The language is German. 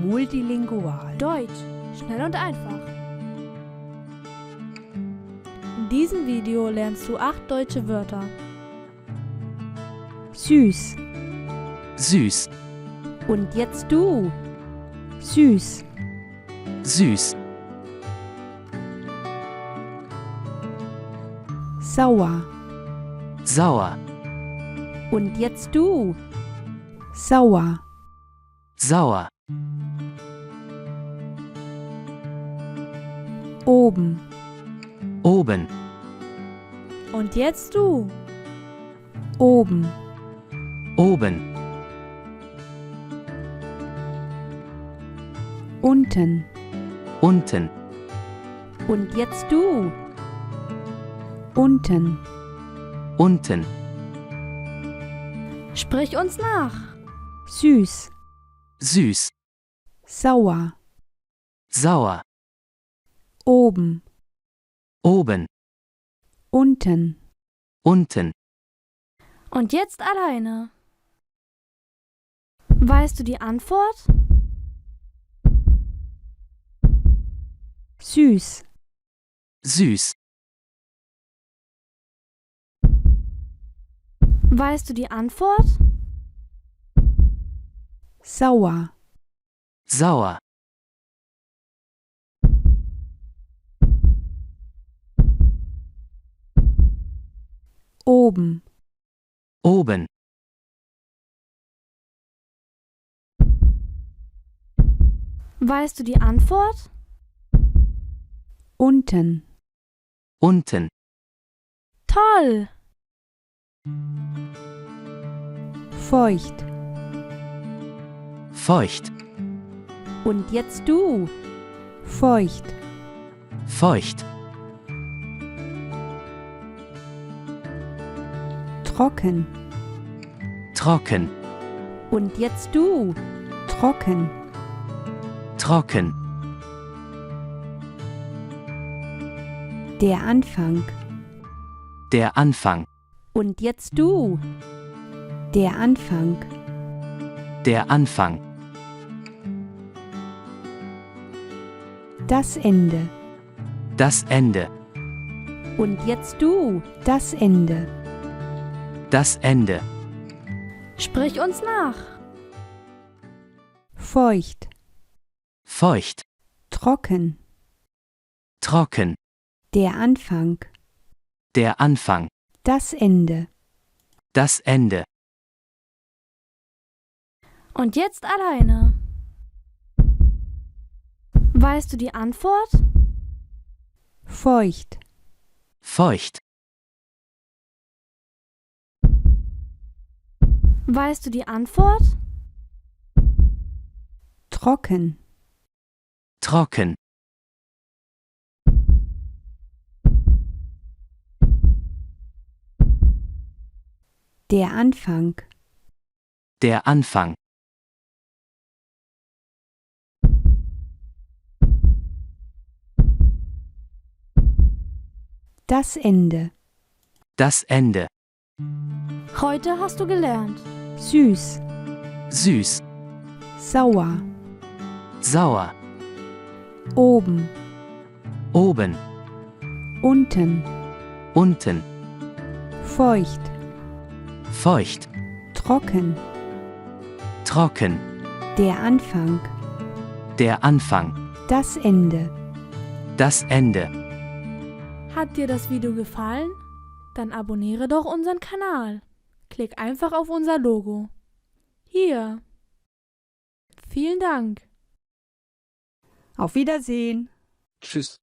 Multilingual. Deutsch, schnell und einfach. In diesem Video lernst du 8 deutsche Wörter. Süß. Süß, Und jetzt du. Süß. süß, Sauer. sauer, Und jetzt du. Sauer. sauer, Oben. oben, Und jetzt du. Oben. oben, Unten. unten, Und jetzt du. Unten. unten, Sprich uns nach. Süß. süß, Sauer. sauer, Oben. oben, Unten. unten. Und jetzt alleine. Weißt du die Antwort? Süß. Süß, Weißt du die Antwort? Sauer. sauer, Oben. oben, Weißt du die Antwort? Unten. unten, Toll! Feucht. feucht, Und jetzt du. Feucht. feucht, Trocken. trocken, Und jetzt du. Trocken. trocken, Der Anfang. der Anfang, Und jetzt du. Der Anfang. der Anfang, Das Ende. das Ende, Und jetzt du. Das Ende. das Ende. Sprich uns nach. Feucht. Feucht, Trocken. trocken, Der Anfang. der Anfang, Das Ende. das Ende. Und jetzt alleine. Weißt du die Antwort? Feucht. Feucht, Weißt du die Antwort? Trocken. trocken, Der Anfang. der Anfang, Das Ende. das Ende. Heute hast du gelernt. Süß. Süß, Sauer. sauer, Oben. oben, Unten. unten, Feucht. feucht, Trocken. trocken, Der Anfang. der Anfang, Das Ende. das Ende. Hat dir das Video gefallen? Dann abonniere doch unseren Kanal. Klick einfach auf unser Logo. Hier. Vielen Dank. Auf Wiedersehen. Tschüss.